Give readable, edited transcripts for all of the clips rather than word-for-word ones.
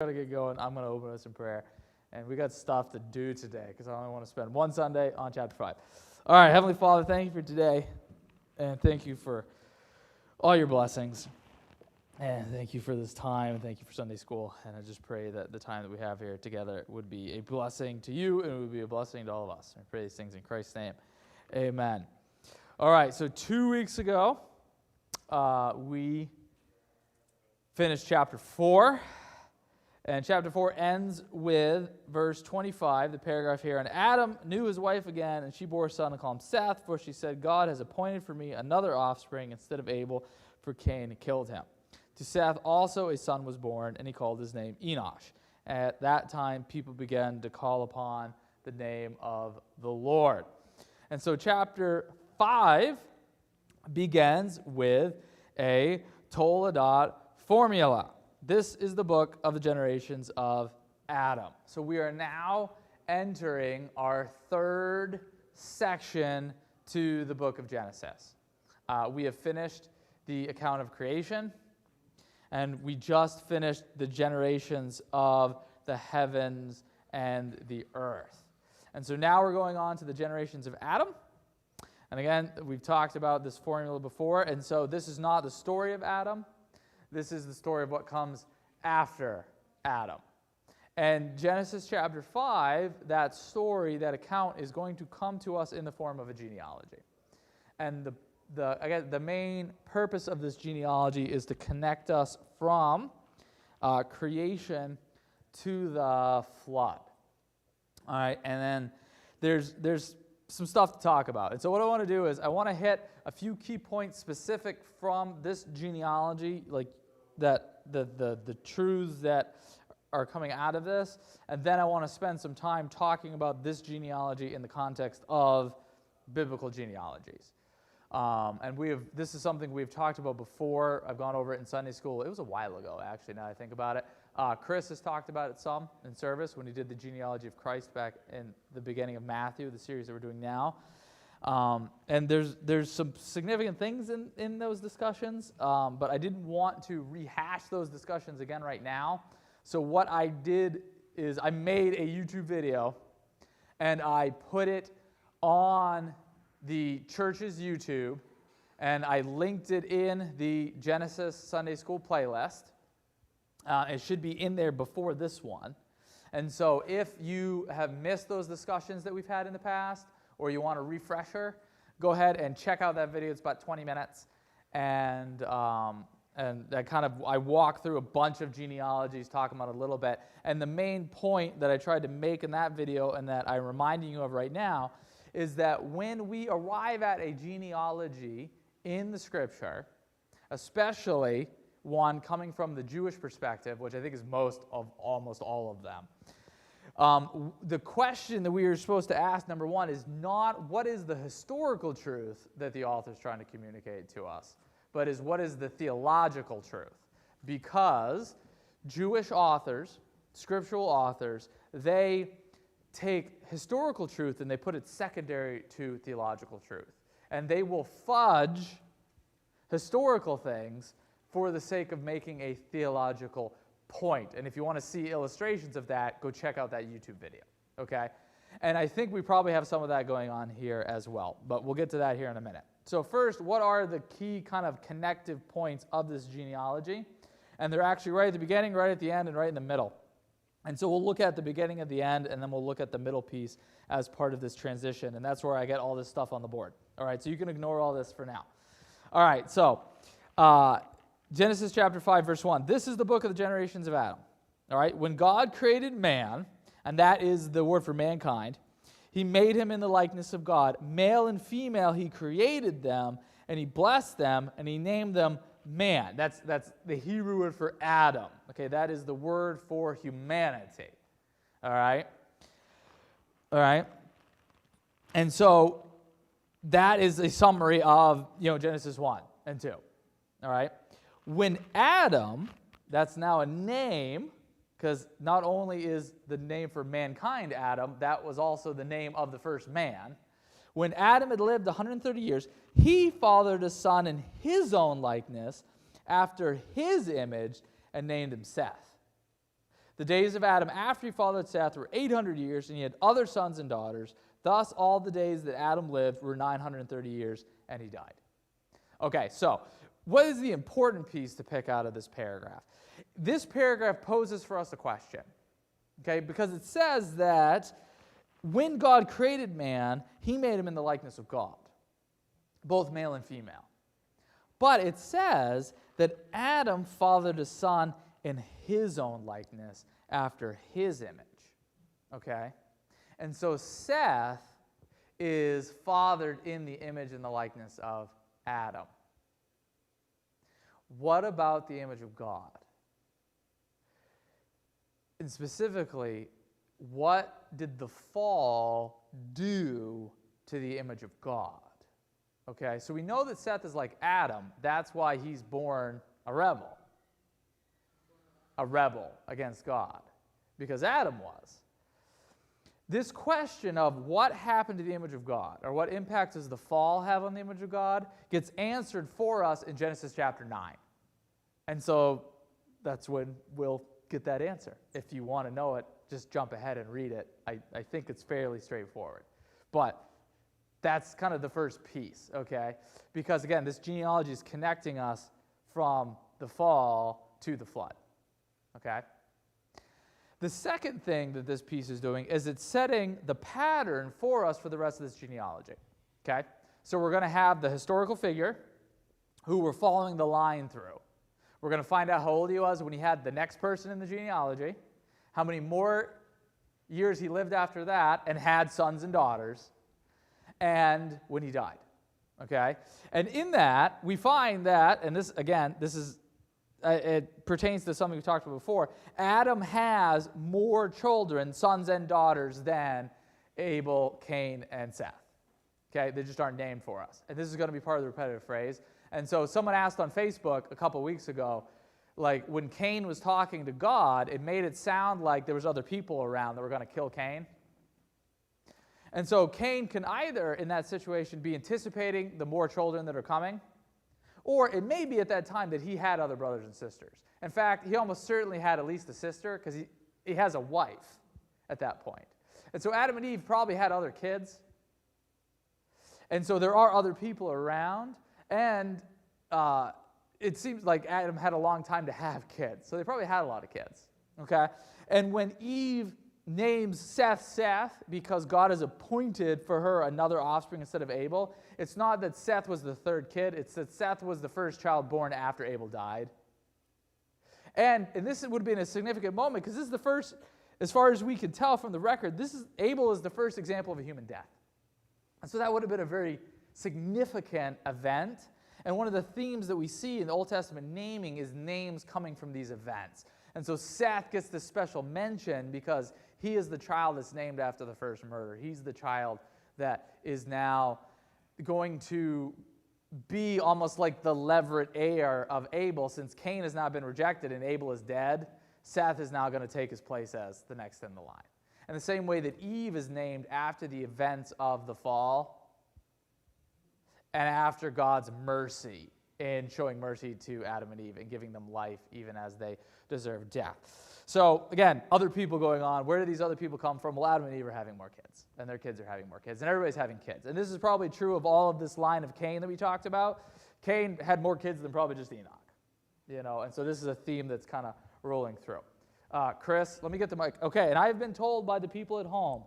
Gotta get going. I'm going to open us in prayer. And we got stuff to do today because I only want to spend one Sunday on chapter 5. All right, Heavenly Father, thank you for today. And thank you for all your blessings. And thank you for this time. And thank you for Sunday school. And I just pray that the time that we have here together would be a blessing to you and it would be a blessing to all of us. I pray these things in Christ's name. Amen. All right, so 2 weeks ago, we finished chapter 4. And chapter 4 ends with verse 25, the paragraph here. And Adam knew his wife again, and she bore a son and called him Seth, for she said, God has appointed for me another offspring instead of Abel, for Cain killed him. To Seth also a son was born, and he called his name Enosh. At that time, people began to call upon the name of the Lord. And so chapter 5 begins with a Toledot formula. This is the book of the generations of Adam. So we are now entering our third section to the book of Genesis. We have finished the account of creation, and we just finished the generations of the heavens and the earth. And so now we're going on to the generations of Adam. And again, we've talked about this formula before, and so this is not the story of Adam. This is the story of what comes after Adam. And Genesis chapter 5, that story, that account is going to come to us in the form of a genealogy. And the main purpose of this genealogy is to connect us from creation to the flood. All right, and then there's some stuff to talk about. And so what I want to do is I want to hit a few key points specific from this genealogy, like that the truths that are coming out of this, and then I want to spend some time talking about this genealogy in the context of biblical genealogies. And this is something we've talked about before. I've gone over it in Sunday school. It was a while ago, actually, now I think about it. Chris has talked about it some in service when he did the genealogy of Christ back in the beginning of Matthew, the series that we're doing now. And there's some significant things in those discussions, but I didn't want to rehash those discussions again right now. So what I did is I made a YouTube video, and I put it on the church's YouTube, and I linked it in the Genesis Sunday School playlist. It should be in there before this one. And so if you have missed those discussions that we've had in the past, or you want a refresher, go ahead and check out that video. It's about 20 minutes. And I walk through a bunch of genealogies, talking about it a little bit. And the main point that I tried to make in that video and that I'm reminding you of right now is that when we arrive at a genealogy in the Scripture, especially one coming from the Jewish perspective, which I think is almost all of them, the question that we are supposed to ask, number one, is not what is the historical truth that the author is trying to communicate to us, but is what is the theological truth. Because Jewish authors, scriptural authors, they take historical truth and they put it secondary to theological truth. And they will fudge historical things for the sake of making a theological point. And if you want to see illustrations of that, go check out that YouTube video, okay? And I think we probably have some of that going on here as well, but we'll get to that here in a minute. So first, what are the key kind of connective points of this genealogy? And they're actually right at the beginning, right at the end, and right in the middle. And so we'll look at the beginning and the end, and then we'll look at the middle piece as part of this transition, and that's where I get all this stuff on the board. All right, so you can ignore all this for now. All right, so Genesis chapter 5, verse 1. This is the book of the generations of Adam. All right, when God created man, and that is the word for mankind, he made him in the likeness of God. Male and female, he created them, and he blessed them, and he named them man. That's the Hebrew word for Adam. Okay, that is the word for humanity. All right? All right? And so that is a summary of, Genesis 1 and 2. All right? When Adam, that's now a name, because not only is the name for mankind Adam, that was also the name of the first man. When Adam had lived 130 years, he fathered a son in his own likeness, after his image, and named him Seth. The days of Adam after he fathered Seth were 800 years, and he had other sons and daughters. Thus, all the days that Adam lived were 930 years, and he died. Okay, so what is the important piece to pick out of this paragraph? This paragraph poses for us a question, okay, because it says that when God created man, he made him in the likeness of God, both male and female. But it says that Adam fathered a son in his own likeness after his image, okay? And so Seth is fathered in the image and the likeness of Adam. What about the image of God? And specifically, what did the fall do to the image of God? Okay, so we know that Seth is like Adam. That's why he's born a rebel against God, because Adam was. This question of what happened to the image of God, or what impact does the fall have on the image of God, gets answered for us in Genesis chapter 9. And so that's when we'll get that answer. If you want to know it, just jump ahead and read it. I think it's fairly straightforward. But that's kind of the first piece, okay? Because again, this genealogy is connecting us from the fall to the flood, okay? The second thing that this piece is doing is it's setting the pattern for us for the rest of this genealogy, okay? So we're going to have the historical figure who we're following the line through. We're going to find out how old he was when he had the next person in the genealogy, how many more years he lived after that and had sons and daughters, and when he died, okay? And in that, we find that, and this, again, this is, it pertains to something we talked about before, Adam has more children, sons and daughters, than Abel, Cain, and Seth, okay? They just aren't named for us. And this is going to be part of the repetitive phrase. And so someone asked on Facebook a couple weeks ago, like when Cain was talking to God, it made it sound like there was other people around that were going to kill Cain. And so Cain can either, in that situation, be anticipating the more children that are coming, or it may be at that time that he had other brothers and sisters. In fact, he almost certainly had at least a sister, because he has a wife at that point. And so Adam and Eve probably had other kids. And so there are other people around, and it seems like Adam had a long time to have kids. So they probably had a lot of kids, okay? And when Eve names Seth because God has appointed for her another offspring instead of Abel, it's not that Seth was the third kid, it's that Seth was the first child born after Abel died. And this would have been a significant moment, because this is the first, as far as we can tell from the record, Abel is the first example of a human death. And so that would have been a very significant event. And one of the themes that we see in the Old Testament naming is names coming from these events. And so Seth gets this special mention because he is the child that's named after the first murder. He's the child that is now going to be almost like the levirate heir of Abel. Since Cain has now been rejected and Abel is dead, Seth is now going to take his place as the next in the line. And the same way that Eve is named after the events of the fall and after God's mercy in showing mercy to Adam and Eve and giving them life even as they deserve death. So again, other people going on. Where do these other people come from? Well, Adam and Eve are having more kids, and their kids are having more kids, and everybody's having kids. And this is probably true of all of this line of Cain that we talked about. Cain had more kids than probably just Enoch, and so this is a theme that's kind of rolling through. Chris, let me get the mic. Okay, and I've been told by the people at home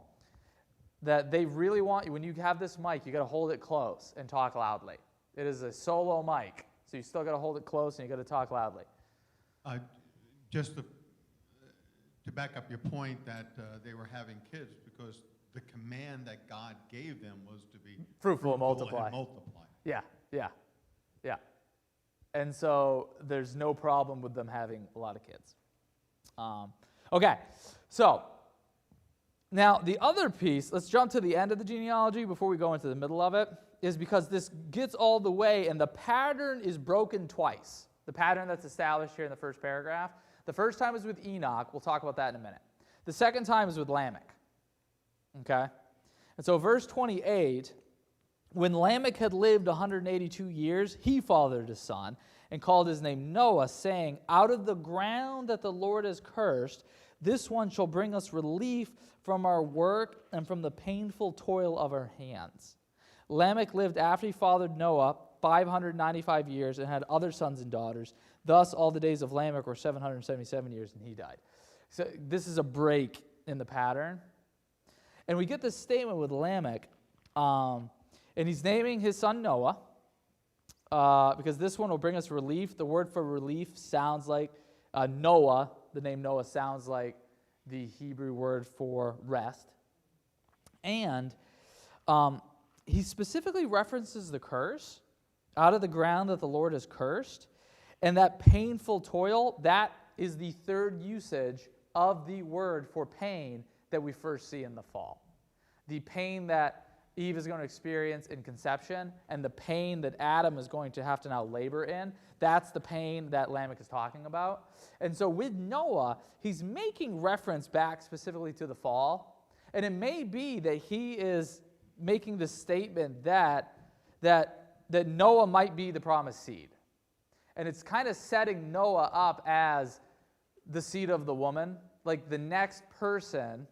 that they really want you, when you have this mic, you got to hold it close and talk loudly. It is a solo mic, so you still got to hold it close and you got to talk loudly. Just to back up your point that they were having kids, because the command that God gave them was to be fruitful and multiply. Yeah. And so there's no problem with them having a lot of kids. Okay, so now the other piece, let's jump to the end of the genealogy before we go into the middle of it, is because this gets all the way and the pattern is broken twice. The pattern that's established here in the first paragraph. The first time is with Enoch. We'll talk about that in a minute. The second time is with Lamech. Okay? And so verse 28, when Lamech had lived 182 years, he fathered a son and called his name Noah, saying, out of the ground that the Lord has cursed, This one shall bring us relief from our work and from the painful toil of our hands. Lamech lived after he fathered Noah 595 years and had other sons and daughters. Thus, all the days of Lamech were 777 years, and he died. So this is a break in the pattern. And we get this statement with Lamech, and he's naming his son Noah, because this one will bring us relief. The word for relief sounds like Noah. The name Noah sounds like the Hebrew word for rest. And he specifically references the curse, out of the ground that the Lord has cursed. And that painful toil, that is the third usage of the word for pain that we first see in the fall. The pain that Eve is going to experience in conception and the pain that Adam is going to have to now labor in, that's the pain that Lamech is talking about. And so with Noah, he's making reference back specifically to the fall. And it may be that he is making the statement that Noah might be the promised seed. And it's kind of setting Noah up as the seed of the woman, like the next person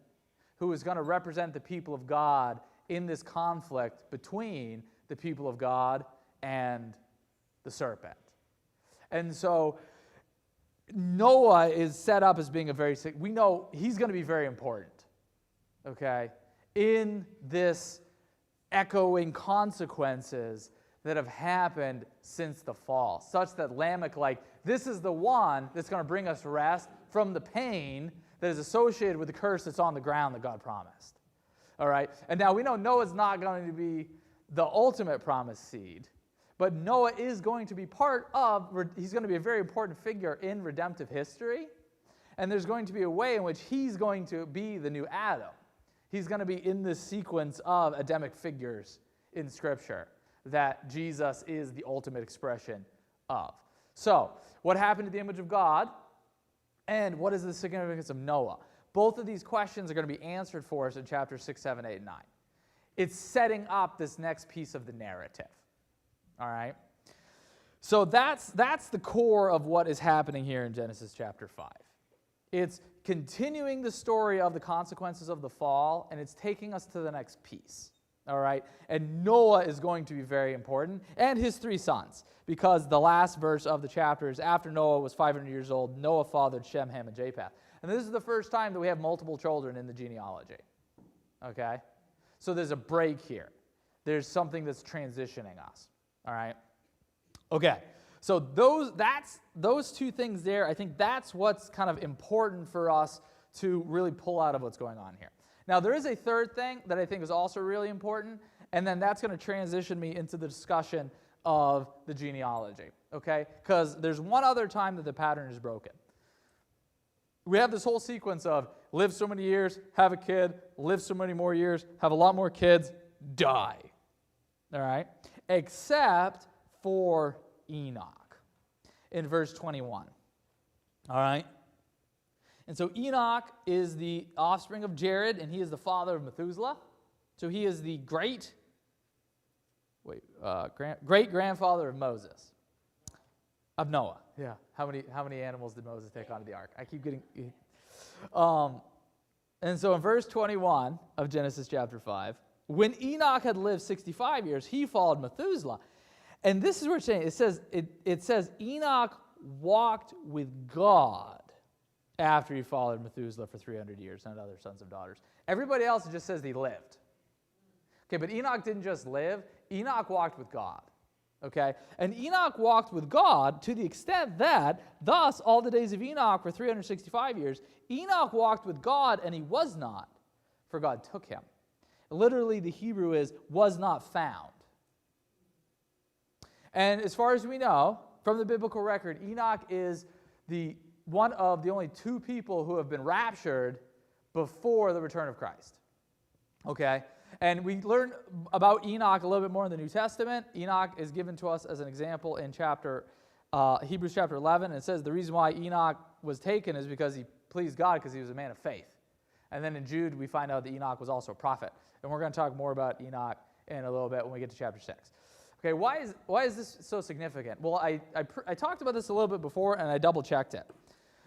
who is going to represent the people of God in this conflict between the people of God and the serpent. And so Noah is set up as being we know he's going to be very important, okay, in this echoing consequences that have happened since the fall, such that Lamech, this is the one that's going to bring us rest from the pain that is associated with the curse that's on the ground that God promised. All right? And now we know Noah's not going to be the ultimate promised seed, but Noah is going to be he's going to be a very important figure in redemptive history, and there's going to be a way in which he's going to be the new Adam. He's going to be in this sequence of Adamic figures in Scripture that Jesus is the ultimate expression of. So, what happened to the image of God, and what is the significance of Noah? Both of these questions are going to be answered for us in chapters 6, 7, 8, and 9. It's setting up this next piece of the narrative. All right? So that's the core of what is happening here in Genesis chapter 5. It's continuing the story of the consequences of the fall, and it's taking us to the next piece. All right? And Noah is going to be very important, and his 3 sons, because the last verse of the chapter is after Noah was 500 years old, Noah fathered Shem, Ham, and Japheth. And this is the first time that we have multiple children in the genealogy. Okay? So there's a break here. There's something that's transitioning us. All right? Okay. So those 2 things there, I think that's what's kind of important for us to really pull out of what's going on here. Now, there is a third thing that I think is also really important, and then that's going to transition me into the discussion of the genealogy, okay? Because there's one other time that the pattern is broken. We have this whole sequence of live so many years, have a kid, live so many more years, have a lot more kids, die, all right? Except for Enoch in verse 21, all right? And so Enoch is the offspring of Jared, and he is the father of Methuselah. So he is the great-grandfather of Moses, of Noah. Yeah. How many animals did Moses take onto the ark? I keep getting. And so in verse 21 of Genesis chapter 5, when Enoch had lived 65 years, he followed Methuselah. And this is where it's saying, it says Enoch walked with God after he followed Methuselah for 300 years and other sons and daughters. Everybody else just says he lived. Okay, but Enoch didn't just live. Enoch walked with God. Okay? And Enoch walked with God to the extent that, thus, all the days of Enoch were 365 years. Enoch walked with God, and he was not, for God took him. Literally, the Hebrew is, was not found. And as far as we know, from the biblical record, Enoch is one of the only 2 people who have been raptured before the return of Christ. Okay? And we learn about Enoch a little bit more in the New Testament. Enoch is given to us as an example in Hebrews chapter 11. And it says the reason why Enoch was taken is because he pleased God because he was a man of faith. And then in Jude, we find out that Enoch was also a prophet. And we're going to talk more about Enoch in a little bit when we get to chapter 6. Okay, why is this so significant? Well, I talked about this a little bit before, and I double-checked it.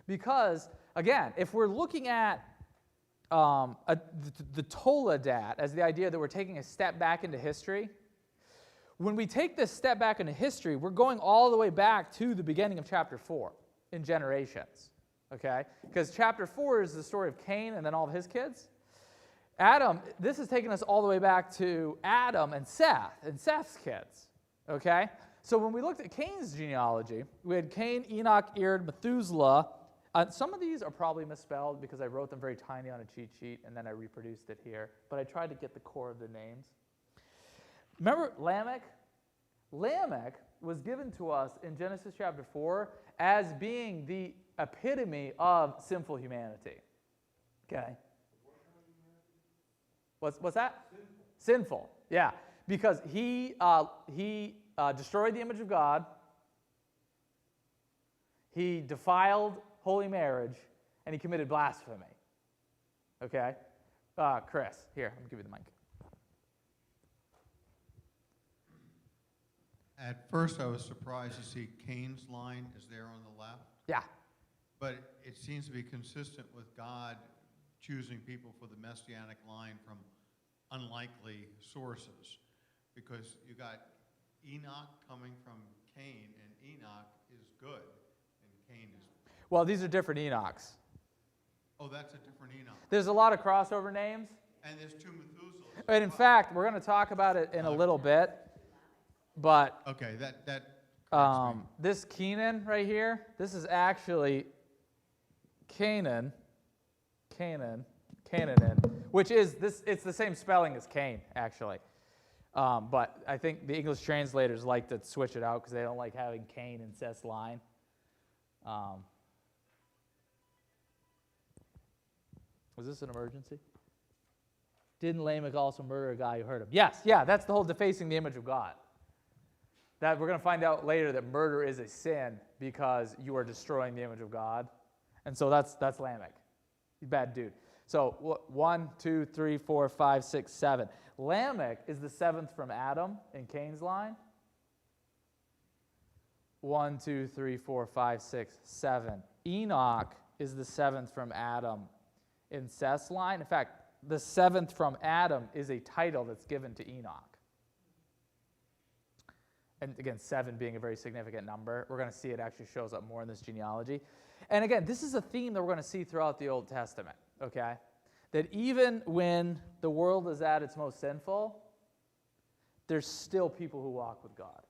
Because again, if we're looking at the Toledat as the idea that we're taking a step back into history, when we take this step back into history, we're going all the way back to the beginning of chapter 4 in generations, okay? Because chapter 4 is the story of Cain and then all of his kids. Adam, this is taking us all the way back to Adam and Seth's kids, okay? So when we looked at Cain's genealogy, we had Cain, Enoch, Irad, Methuselah. Some of these are probably misspelled because I wrote them very tiny on a cheat sheet and then I reproduced it here. But I tried to get the core of the names. Remember Lamech? Lamech was given to us in Genesis chapter 4 as being the epitome of sinful humanity. Okay? What's that? Sinful. Yeah. Because he destroyed the image of God. He defiled holy marriage, and he committed blasphemy. Okay? Chris, here, I'm going to give you the mic. At first, I was surprised to see Cain's line is there on the left. Yeah. But it seems to be consistent with God choosing people for the messianic line from unlikely sources. Because you got Enoch coming from Cain, and Enoch is good, and Cain is... Well, these are different Enochs. Oh, that's a different Enoch. There's a lot of crossover names. And there's two Methuselahs. And in fact, we're going to talk about it in a little bit. But okay, that this Kenan right here, this is actually Canaan, which is this. It's the same spelling as Cain, actually. But I think the English translators like to switch it out because they don't like having Cain in Seth's line. Was this an emergency? Didn't Lamech also murder a guy who hurt him? Yes, yeah, that's the whole defacing the image of God. That we're going to find out later that murder is a sin because you are destroying the image of God. And so that's Lamech. He's a bad dude. So 1, 2, 3, 4, 5, 6, 7. Lamech is the seventh from Adam in Cain's line. 1, 2, 3, 4, 5, 6, 7. Enoch is the seventh from Adam in Seth's line. In fact, the seventh from Adam is a title that's given to Enoch. And again, 7 being a very significant number. We're going to see it actually shows up more in this genealogy. And again, this is a theme that we're going to see throughout the Old Testament, okay? That even when the world is at its most sinful, there's still people who walk with God,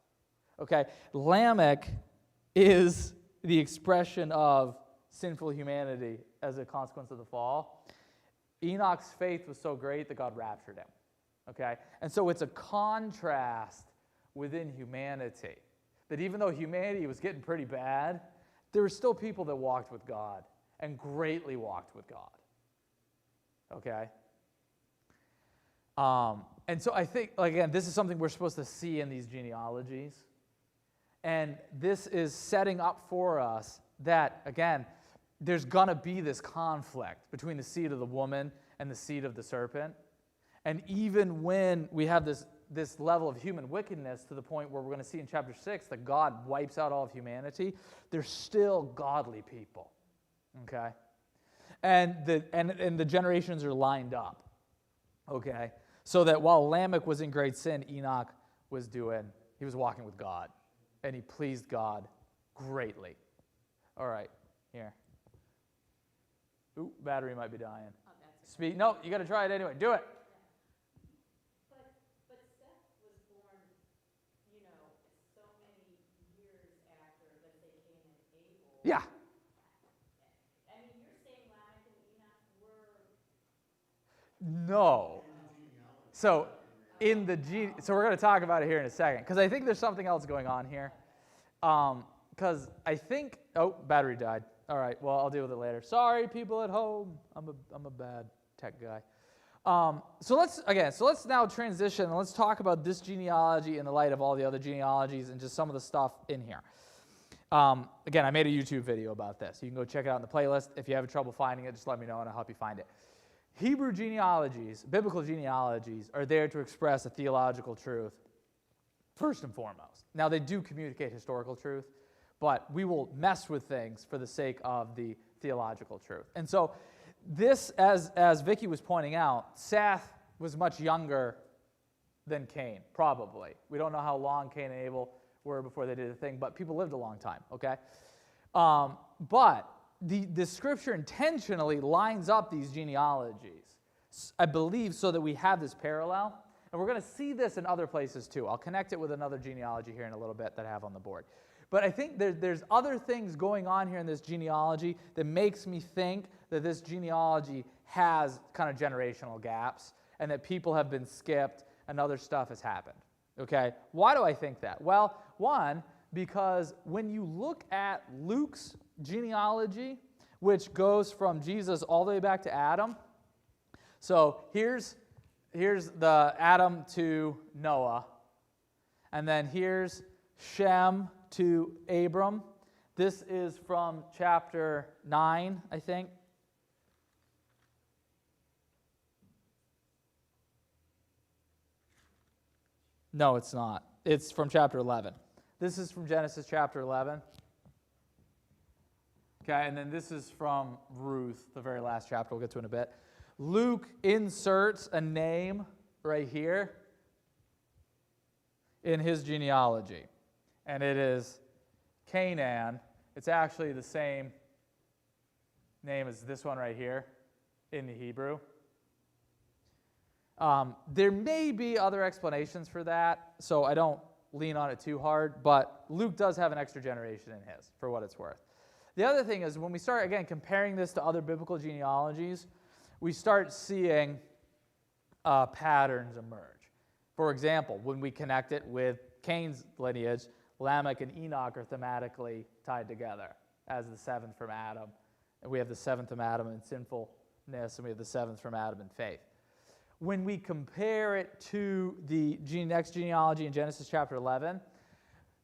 okay? Lamech is the expression of sinful humanity as a consequence of the fall. Enoch's faith was so great that God raptured him, okay? And so it's a contrast within humanity, that even though humanity was getting pretty bad, there were still people that walked with God and greatly walked with God. Okay? And so I think, again, this is something we're supposed to see in these genealogies. And this is setting up for us that, again, there's going to be this conflict between the seed of the woman and the seed of the serpent. And even when we have this level of human wickedness to the point where we're going to see in chapter 6 that God wipes out all of humanity, there's still godly people, okay? And the generations are lined up, okay? So that while Lamech was in great sin, Enoch he was walking with God, and he pleased God greatly. All right, here. Ooh, battery might be dying. Oh, that's Speed. No, you got to try it anyway. Do it. But Seth was born, so many years after, let's say, Cain and Abel. Yeah. I mean, you're saying Lamech and Enoch were... No. So so we're going to talk about it here in a second, because I think there's something else going on here. Because I think, battery died. All right, well, I'll deal with it later. Sorry, people at home. I'm a bad tech guy. So let's now transition and let's talk about this genealogy in the light of all the other genealogies and just some of the stuff in here. Again, I made a YouTube video about this. You can go check it out in the playlist. If you have trouble finding it, just let me know and I'll help you find it. Hebrew genealogies, biblical genealogies, are there to express a theological truth first and foremost. Now, they do communicate historical truth, but we will mess with things for the sake of the theological truth. And so this, as Vicky was pointing out, Seth was much younger than Cain, probably. We don't know how long Cain and Abel were before they did the thing, but people lived a long time, okay? But the scripture intentionally lines up these genealogies, I believe, so that we have this parallel. And we're going to see this in other places too. I'll connect it with another genealogy here in a little bit that I have on the board. But I think there's other things going on here in this genealogy that makes me think that this genealogy has kind of generational gaps and that people have been skipped and other stuff has happened. Okay? Why do I think that? Well, one, because when you look at Luke's genealogy, which goes from Jesus all the way back to Adam. So here's the Adam to Noah. And then here's Shem to Abram. This is from chapter 9, I think. No, it's not. It's from chapter 11. This is from Genesis chapter 11. Okay, and then this is from Ruth, the very last chapter. We'll get to in a bit. Luke inserts a name right here in his genealogy, and it is Canaan. It's actually the same name as this one right here in the Hebrew. There may be other explanations for that, so I don't lean on it too hard, but Luke does have an extra generation in his, for what it's worth. The other thing is when we start, again, comparing this to other biblical genealogies, we start seeing patterns emerge. For example, when we connect it with Cain's lineage, Lamech and Enoch are thematically tied together as the seventh from Adam. And we have the seventh from Adam in sinfulness, and we have the seventh from Adam in faith. When we compare it to the next genealogy in Genesis chapter 11,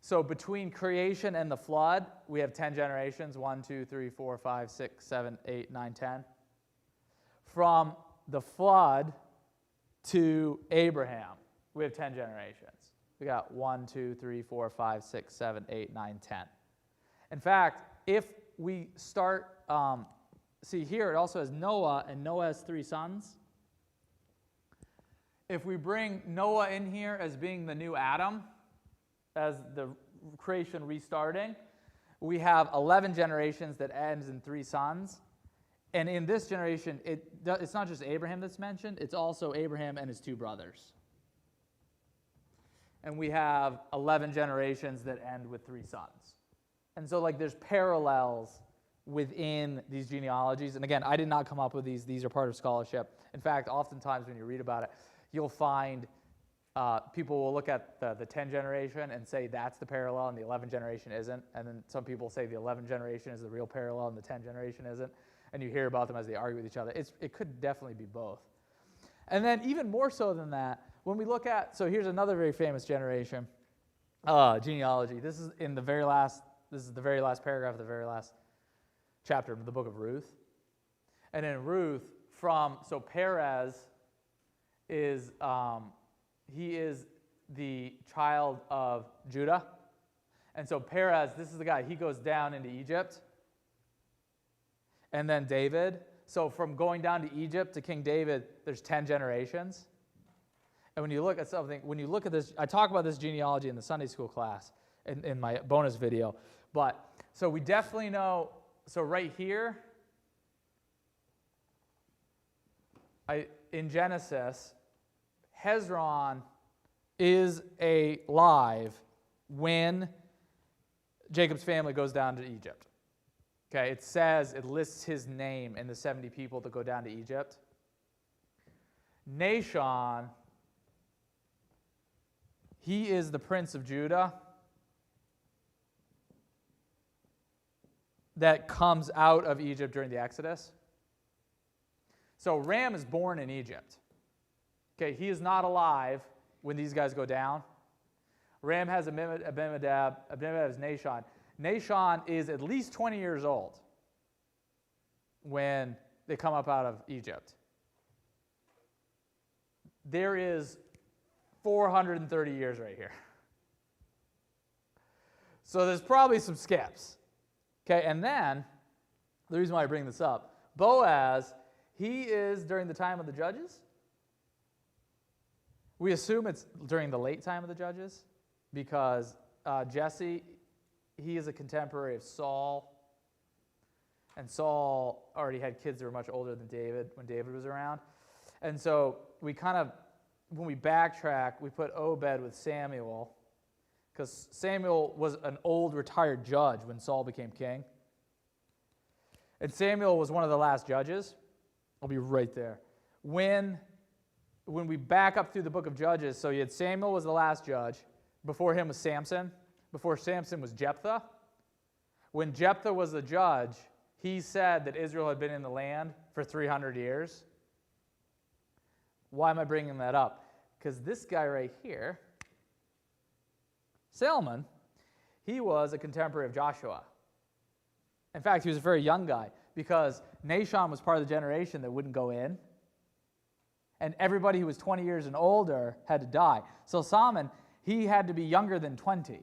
so between creation and the flood, we have 10 generations, 1, 2, 3, 4, 5, 6, 7, 8, 9, 10. From the flood to Abraham, we have 10 generations. We got 1, 2, 3, 4, 5, 6, 7, 8, 9, 10. In fact, if we start, see here, it also has Noah, and Noah has 3 sons. If we bring Noah in here as being the new Adam, as the creation restarting, we have 11 generations that ends in 3 sons. And in this generation, it's not just Abraham that's mentioned, it's also Abraham and his 2 brothers. And we have 11 generations that end with 3 sons. And so there's parallels within these genealogies. And again, I did not come up with these. These are part of scholarship. In fact, oftentimes when you read about it, you'll find people will look at the 10 generation and say that's the parallel and the 11 generation isn't. And then some people say the 11 generation is the real parallel and the 10 generation isn't. And you hear about them as they argue with each other. It could definitely be both. And then even more so than that, when we look at, so here's another very famous generation, genealogy. This is the very last paragraph of the very last chapter of the book of Ruth. And in Ruth, so Perez is, he is the child of Judah. And so Perez, this is the guy, he goes down into Egypt. And then David. So from going down to Egypt to King David, there's 10 generations. And when you look at this, I talk about this genealogy in the Sunday school class in my bonus video. But so we definitely know, so right here, in Genesis, Hezron is alive when Jacob's family goes down to Egypt. Okay, it lists his name in the 70 people that go down to Egypt. Nahshon, he is the prince of Judah that comes out of Egypt during the Exodus. So Ram is born in Egypt. Okay, he is not alive when these guys go down. Ram has Abinadab has Nahshon. Nahshon is at least 20 years old when they come up out of Egypt. There is 430 years right here. So there's probably some skips. Okay, and then the reason why I bring this up, Boaz, he is during the time of the judges. We assume it's during the late time of the judges because Jesse, he is a contemporary of Saul. And Saul already had kids that were much older than David when David was around. And so we kind of, when we backtrack, we put Obed with Samuel because Samuel was an old retired judge when Saul became king. And Samuel was one of the last judges. I'll be right there. When we back up through the book of Judges, so you had Samuel was the last judge. Before him was Samson. Before Samson was Jephthah. When Jephthah was the judge, he said that Israel had been in the land for 300 years. Why am I bringing that up? Because this guy right here, Salmon, he was a contemporary of Joshua. In fact, he was a very young guy because Nahshon was part of the generation that wouldn't go in. And everybody who was 20 years and older had to die. So Salmon, he had to be younger than 20.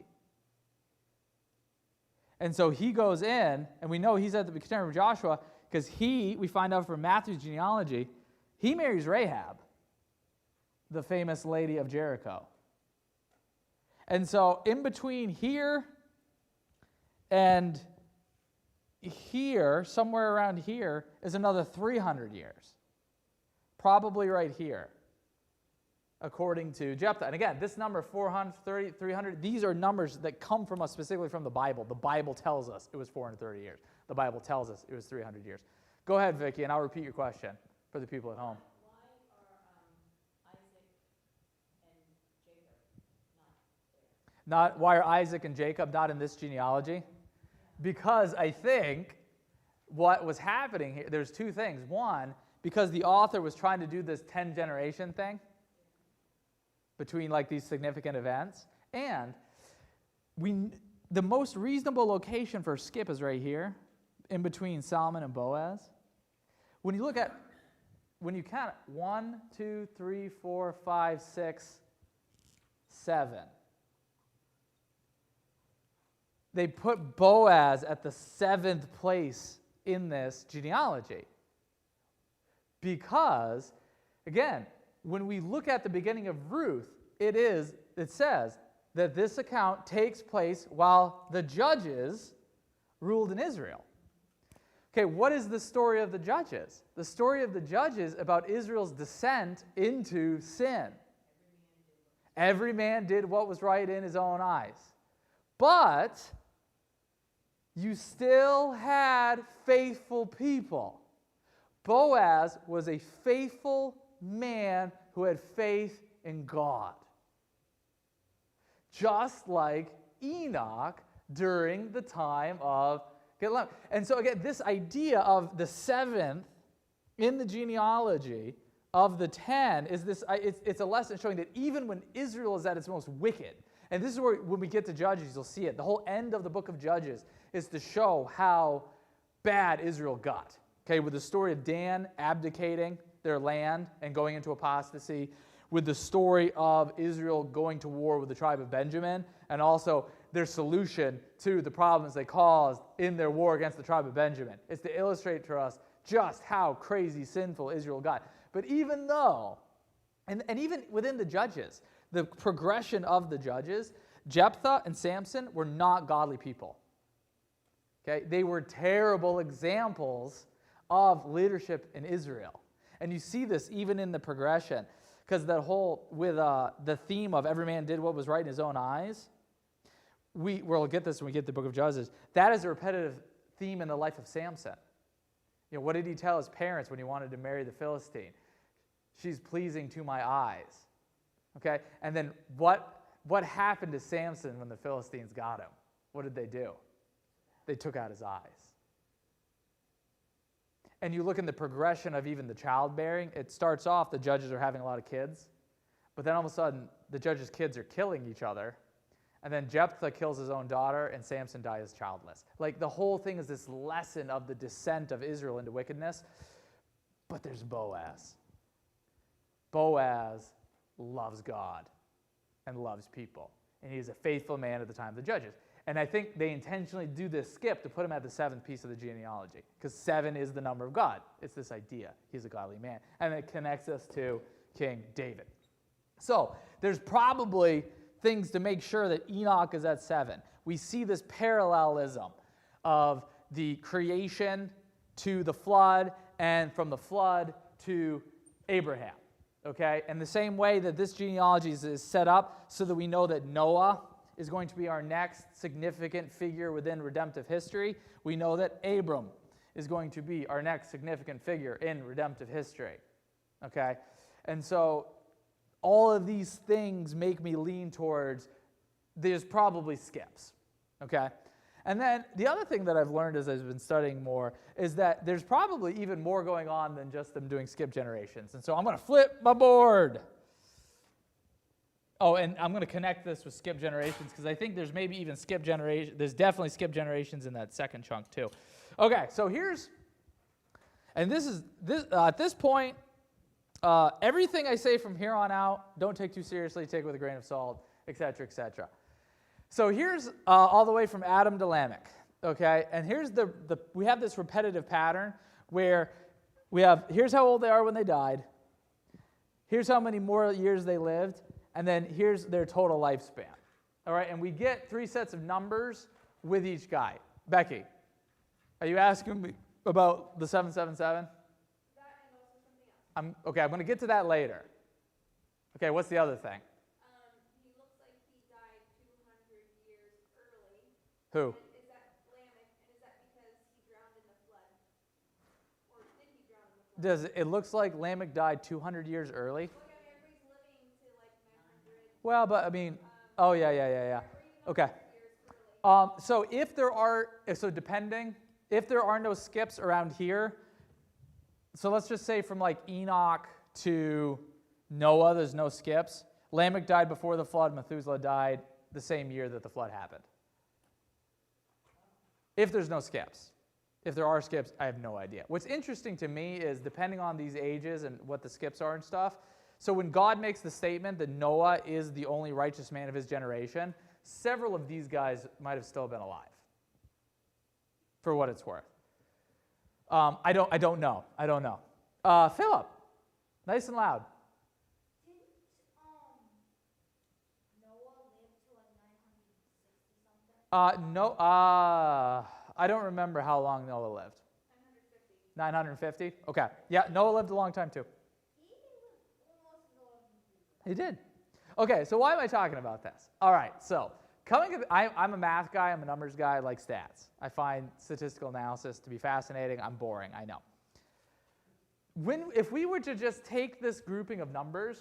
And so he goes in, and we know he's at the contemporary of Joshua because we find out from Matthew's genealogy, he marries Rahab, the famous lady of Jericho. And so in between here and here, somewhere around here, is another 300 years. Probably right here, according to Jephthah. And again, this number, 430, 300, these are numbers that come from us specifically from the Bible. The Bible tells us it was 430 years. The Bible tells us it was 300 years. Go ahead, Vicki, and I'll repeat your question for the people at home. Why are Isaac and Jacob not in this genealogy? Because I think what was happening here, there's two things. One, because the author was trying to do this 10-generation thing between like these significant events. And the most reasonable location for a skip is right here, in between Salmon and Boaz. When you count 1, 2, 3, 4, 5, 6, 7. They put Boaz at the 7th place in this genealogy. Because, again, when we look at the beginning of Ruth, it says that this account takes place while the judges ruled in Israel. Okay, what is the story of the judges? The story of the judges about Israel's descent into sin. Every man did what was right in his own eyes. But you still had faithful people. Boaz was a faithful man who had faith in God. Just like Enoch during the time of Gedaliah. And so again, this idea of the 7th in the genealogy of the 10 is this. It's a lesson showing that even when Israel is at its most wicked, and this is where when we get to Judges, you'll see it. The whole end of the book of Judges is to show how bad Israel got. Okay, with the story of Dan abdicating their land and going into apostasy, with the story of Israel going to war with the tribe of Benjamin, and also their solution to the problems they caused in their war against the tribe of Benjamin. It's to illustrate to us just how crazy sinful Israel got. But even though, and even within the judges, the progression of the judges, Jephthah and Samson were not godly people. Okay, they were terrible examples of leadership in Israel. And you see this even in the progression, because that whole, with the theme of every man did what was right in his own eyes, we'll get this when we get to the book of Judges. That is a repetitive theme in the life of Samson. You know, what did he tell his parents when he wanted to marry the Philistine? She's pleasing to my eyes. Okay, and then what happened to Samson when the Philistines got him? What did they do? They took out his eyes. And you look in the progression of even the childbearing, it starts off, the judges are having a lot of kids, but then all of a sudden, the judges' kids are killing each other, and then Jephthah kills his own daughter, and Samson dies childless. Like, the whole thing is this lesson of the descent of Israel into wickedness, but there's Boaz. Boaz loves God and loves people, and he is a faithful man at the time of the judges. And I think they intentionally do this skip to put him at the seventh piece of the genealogy, because 7 is the number of God. It's this idea. He's a godly man. And it connects us to King David. So there's probably things to make sure that Enoch is at 7. We see this parallelism of the creation to the flood, and from the flood to Abraham. Okay? And the same way that this genealogy is set up so that we know that Noah is going to be our next significant figure within redemptive history, we know that Abram is going to be our next significant figure in redemptive history. Okay? And so all of these things make me lean towards there's probably skips. Okay? And then the other thing that I've learned as I've been studying more is that there's probably even more going on than just them doing skip generations. And so I'm going to flip my board. Oh, and I'm going to connect this with skip generations because I think there's maybe even skip generation. There's definitely skip generations in that second chunk too. Okay, so here's, and this is at this point, everything I say from here on out, don't take too seriously, take it with a grain of salt, etc., etc. So here's all the way from Adam to Lamech, okay? And here's we have this repetitive pattern where here's how old they are when they died, here's how many more years they lived, and then here's their total lifespan, all right? And we get 3 sets of numbers with each guy. Becky, are you asking me about the 777? That and also something else. Okay, I'm going to get to that later. Okay, what's the other thing? He looks like he died 200 years early. Who? And is that Lamech? And is that because he drowned in the flood? Or did he drown in the flood? It looks like Lamech died 200 years early? Well, yeah, everybody's living to like 900. Well, but I mean, oh yeah. Okay. So if there are no skips around here, so let's just say from like Enoch to Noah, there's no skips. Lamech died before the flood. Methuselah died the same year that the flood happened. If there's no skips. If there are skips, I have no idea. What's interesting to me is depending on these ages and what the skips are and stuff, so when God makes the statement that Noah is the only righteous man of his generation, several of these guys might have still been alive, for what it's worth. I don't know. Philip, nice and loud. Didn't Noah live to like 960 something? No, I don't remember how long Noah lived. 950. 950? Okay. Yeah, Noah lived a long time too. He did. Okay, so why am I talking about this? All right, so I'm a math guy, I'm a numbers guy, I like stats. I find statistical analysis to be fascinating. I'm boring, I know. If we were to just take this grouping of numbers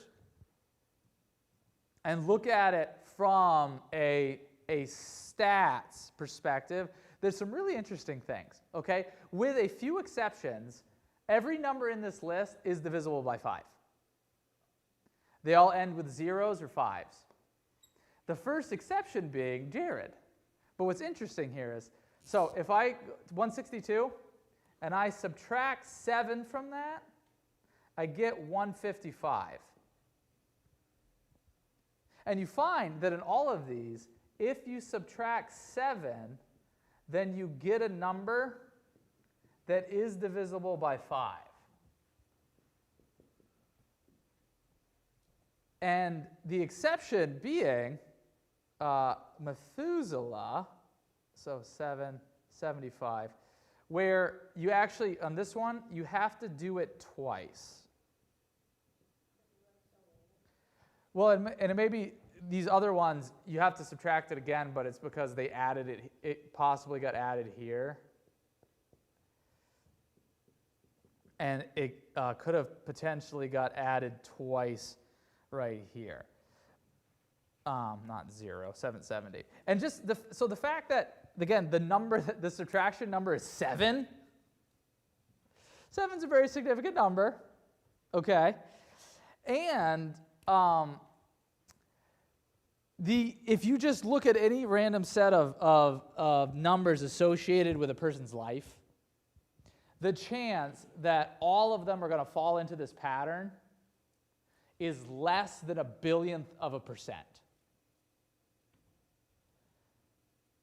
and look at it from a stats perspective, there's some really interesting things, okay? With a few exceptions, every number in this list is divisible by 5. They all end with 0s or 5s. The first exception being Jared. But what's interesting here is, so if 162, and I subtract 7 from that, I get 155. And you find that in all of these, if you subtract 7, then you get a number that is divisible by 5. And the exception being Methuselah, so 775, where you actually, on this one, you have to do it twice. Well, and it may be these other ones, you have to subtract it again, but it's because they added it, it possibly got added here. And it could have potentially got added twice right here. Not 0, 770. And just so the fact that, again, the subtraction number is 7. 7's a very significant number, okay? And if you just look at any random set of numbers associated with a person's life, the chance that all of them are going to fall into this pattern is less than 1/1000,000%.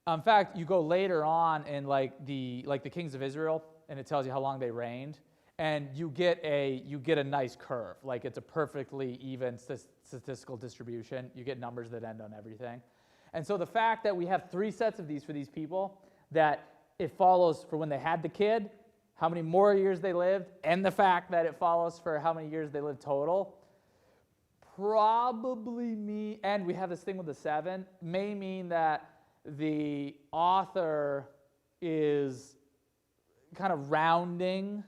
In fact, you go later on in like the kings of Israel, and it tells you how long they reigned, and you get a nice curve, like it's a perfectly even statistical distribution. You get numbers that end on everything, and so the fact that we have 3 sets of these for these people, that it follows for when they had the kid, how many more years they lived, and the fact that it follows for how many years they lived total, probably mean, and we have this thing with the 7, may mean that the author is kind of rounding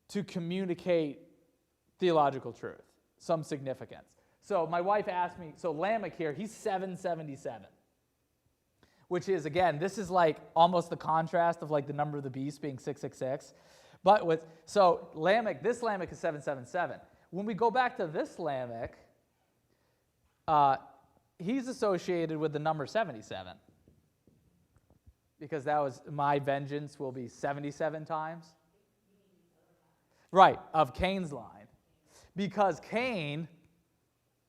to communicate theological truth, some significance. So my wife asked me, so Lamech here, he's 777, which is, again, this is like almost the contrast of like the number of the beast being 666. But so Lamech, this Lamech is 777. When we go back to this Lamech, he's associated with the number 77. Because that was, my vengeance will be 77 times. Right, of Cain's line. Because Cain,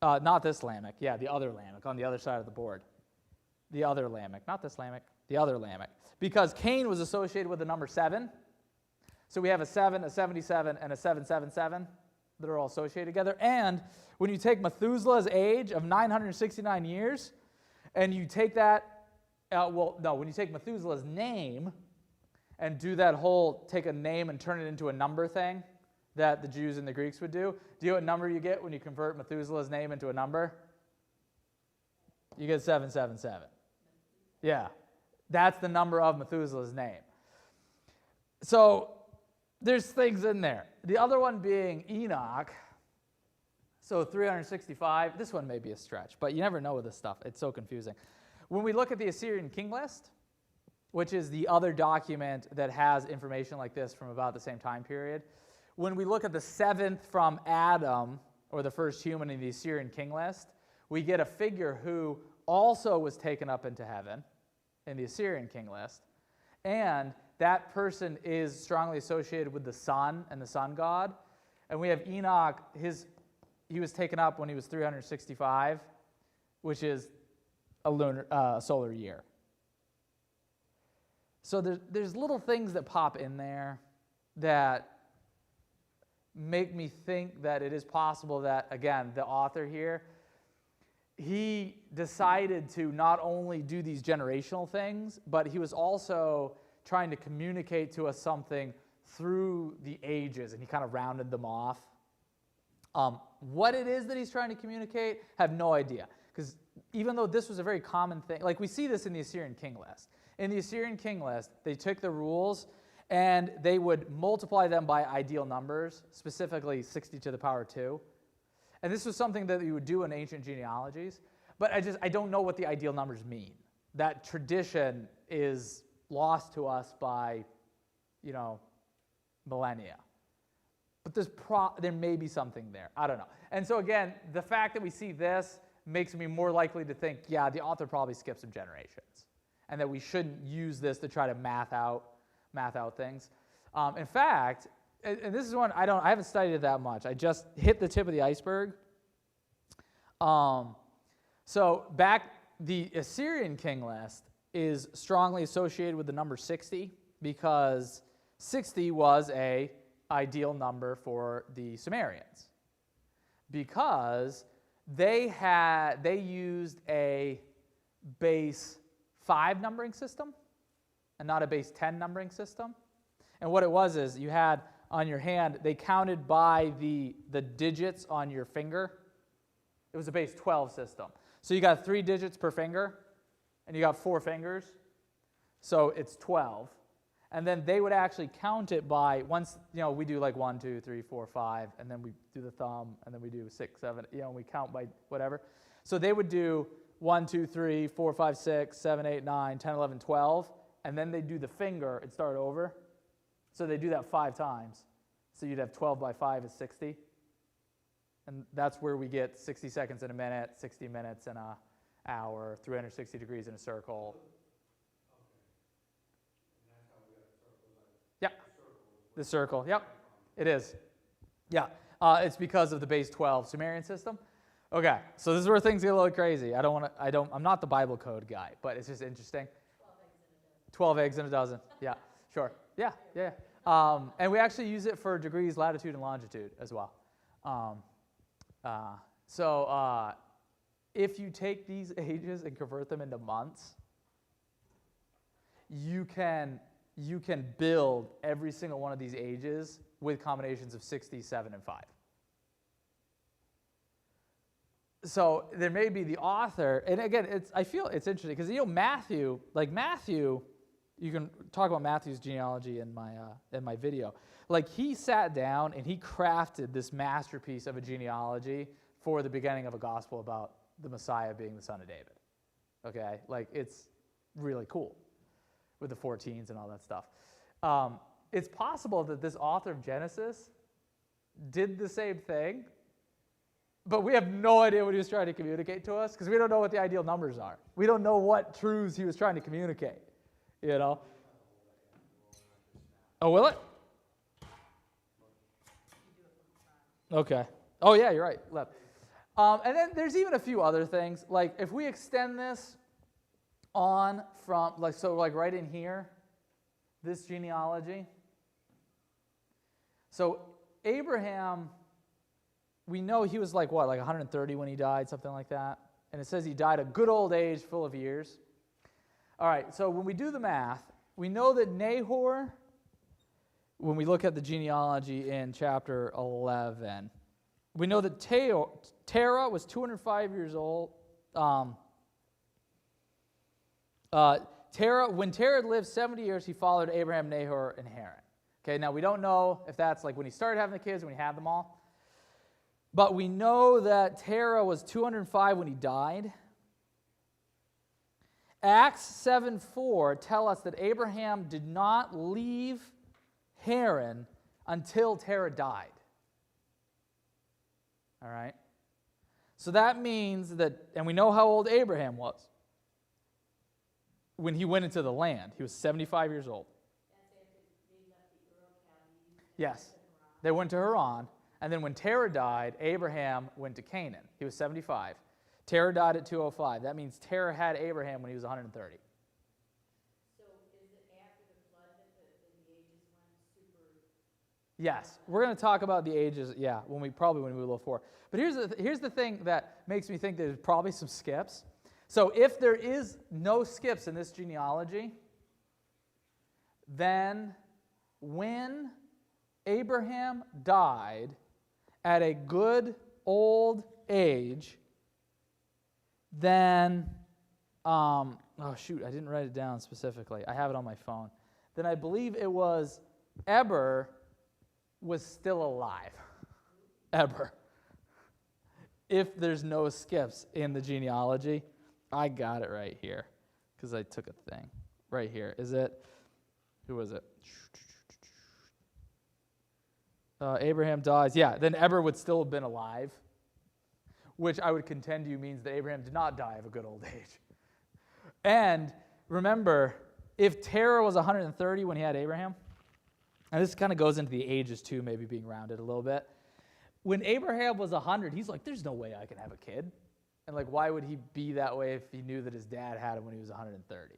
not this Lamech, yeah, the other Lamech on the other side of the board. The other Lamech, not this Lamech, the other Lamech. Because Cain was associated with the number 7. So we have a 7, a 77, and a 777 that are all associated together. And when you take Methuselah's age of 969 years, and you take that, when you take Methuselah's name and do that whole, take a name and turn it into a number thing that the Jews and the Greeks would do you know what number you get when you convert Methuselah's name into a number? You get 777. Yeah, that's the number of Methuselah's name. So there's things in there. The other one being Enoch. So 365, this one may be a stretch, but you never know with this stuff. It's so confusing. When we look at the Assyrian king list, which is the other document that has information like this from about the same time period, when we look at the 7th from Adam, or the first human in the Assyrian king list, we get a figure who also was taken up into heaven in the Assyrian king list, and that person is strongly associated with the sun and the sun god. And we have Enoch, he was taken up when he was 365, which is a solar year. So there's little things that pop in there that make me think that it is possible that, again, the author here, he decided to not only do these generational things, but he was also trying to communicate to us something through the ages, and he kind of rounded them off. What it is that he's trying to communicate, have no idea. Because even though this was a very common thing, like we see this in the Assyrian king list. In the Assyrian king list, they took the rules and they would multiply them by ideal numbers, specifically 60 to the power 2. And this was something that you would do in ancient genealogies. But I don't know what the ideal numbers mean. That tradition is lost to us by, millennia. But there may be something there. I don't know. And so again, the fact that we see this makes me more likely to think, yeah, the author probably skipped some generations, and that we shouldn't use this to try to math out things. In fact, and this is one I haven't studied it that much. I just hit the tip of the iceberg. So the Assyrian king list is strongly associated with the number 60 because 60 was a ideal number for the Sumerians, because they used a base 5 numbering system and not a base 10 numbering system. And what it was is you had on your hand, they counted by the digits on your finger. It was a base 12 system. So you got 3 digits per finger, and you got 4 fingers, so it's 12. And then they would actually count it by, once, we do like 1, 2, 3, 4, 5, and then we do the thumb, and then we do 6, 7, and we count by whatever. So they would do 1, 2, 3, 4, 5, 6, 7, 8, 9, 10, 11, 12, and then they do the finger and start over. So they do that 5 times. So you'd have 12 by 5 is 60. And that's where we get 60 seconds in a minute, 60 minutes in an hour, 360 degrees in a circle. Yeah, the circle. Yep, it is. Yeah, it's because of the base 12 Sumerian system. Okay, so this is where things get a little crazy. I'm not the Bible code guy, but it's just interesting. Well, 12 eggs in a dozen. Yeah, sure. Yeah, yeah. And we actually use it for degrees, latitude, and longitude as well. So if you take these ages and convert them into months, you can build every single one of these ages with combinations of 60, 7, and 5. So there may be the author, and again, I feel it's interesting because Matthew, you can talk about Matthew's genealogy in my video. Like, he sat down and he crafted this masterpiece of a genealogy for the beginning of a gospel about the Messiah being the son of David. Okay, like, it's really cool with the 14s and all that stuff. It's possible that this author of Genesis did the same thing, but we have no idea what he was trying to communicate to us because we don't know what the ideal numbers are. We don't know what truths he was trying to communicate, Oh, will it? Okay. Oh, yeah, you're right. Left. And then there's even a few other things. Like, if we extend this on from, right in here, this genealogy. So Abraham, we know he was like 130 when he died, something like that. And it says he died a good old age, full of years. All right, so when we do the math, we know that Nahor, when we look at the genealogy in chapter 11, we know that Terah was 205 years old. When Terah lived 70 years, he followed Abraham, Nahor, and Haran. Okay, now we don't know if that's like when he started having the kids, when he had them all. But we know that Terah was 205 when he died. Acts 7:4 tell us that Abraham did not leave Haran until Terah died. All right? So that means that, and we know how old Abraham was when he went into the land. He was 75 years old. Yes. They went to Haran. And then when Terah died, Abraham went to Canaan. He was 75. Terah died at 205. That means Terah had Abraham when he was 130. So is it after the flood that the ages went super? Yes. We're going to talk about the ages, when we move a little forward. But here's the thing that makes me think there's probably some skips. So if there is no skips in this genealogy, then when Abraham died at a good old age, then, I didn't write it down specifically. I have it on my phone. Then I believe it was Eber was still alive. Eber. If there's no skips in the genealogy, I got it right here because I took a thing. Right here. Who was it? Abraham dies. Yeah, then Eber would still have been alive, which I would contend to you means that Abraham did not die of a good old age. And remember, if Terah was 130 when he had Abraham, and this kind of goes into the ages too, maybe being rounded a little bit. When Abraham was 100, he's like, there's no way I can have a kid. And like, why would he be that way if he knew that his dad had him when he was 130?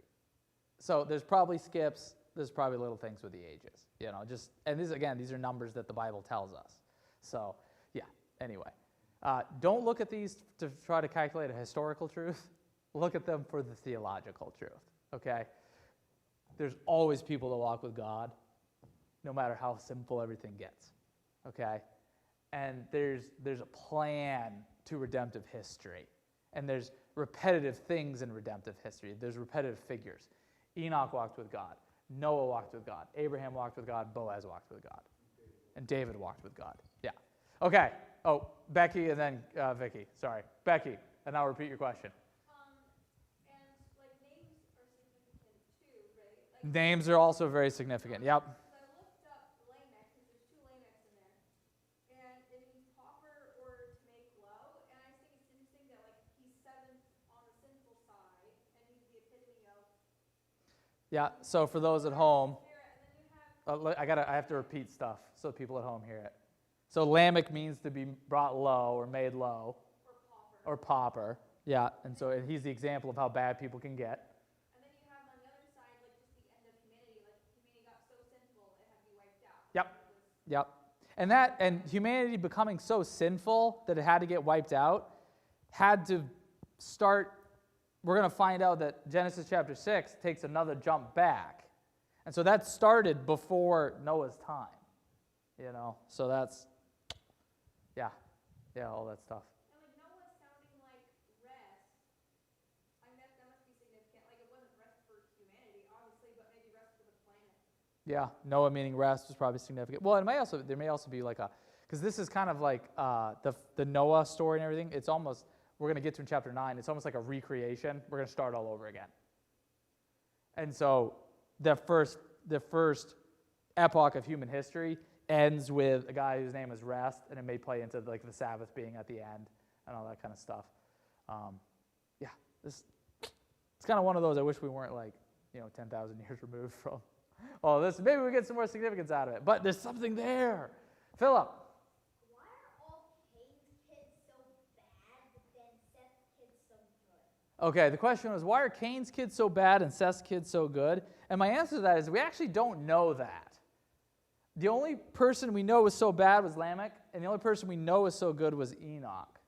So there's probably skips. There's probably little things with the ages, and these are numbers that the Bible tells us. So, anyway. Don't look at these to try to calculate a historical truth. Look at them for the theological truth, okay? There's always people that walk with God, no matter how simple everything gets, okay? And there's a plan to redemptive history, and there's repetitive things in redemptive history. There's repetitive figures. Enoch walked with God. Noah walked with God. Abraham walked with God. Boaz walked with God. And David walked with God. Yeah. Okay. Oh, Becky and then Vicky. Sorry. Becky, and I'll repeat your question. And like names are significant too, right? Like, Names are also very significant. Yep. I looked up Lamech because there's two Lamechs in there, and it means pauper or to make low. And I think it's interesting that like he's seventh on the sinful side, and he's the epitome of. Yeah. So for those at home, And then you have I have to repeat stuff so people at home hear it. So Lamech means to be brought low or made low. Or pauper. Yeah, and he's the example of how bad people can get. And then you have on the other side, like just the Yep. And humanity becoming so sinful that it had to get wiped out had to start. We're going to find out that Genesis chapter 6 takes another jump back. And so that started before Noah's time. So that's, yeah, all that stuff. And like Noah sounding like rest, I mean, that must be significant. Like it wasn't rest for humanity, obviously, but maybe rest for the planet. Yeah, Noah meaning rest was probably significant. Well, there may also be like because this is kind of like the Noah story and everything. It's almost, we're going to get to in chapter 9, it's almost like a recreation. We're going to start all over again. And so the first epoch of human history ends with a guy whose name is Rest, and it may play into like the Sabbath being at the end and all that kind of stuff. It's kind of one of those I wish we weren't like 10,000 years removed from all this. Maybe we get some more significance out of it, but there's something there. Philip. Why are all Cain's kids so bad, but then Seth's kids so good? Okay, the question was, why are Cain's kids so bad and Seth's kids so good? And my answer to that is we actually don't know that. The only person we know was so bad was Lamech, and the only person we know is so good was Enoch.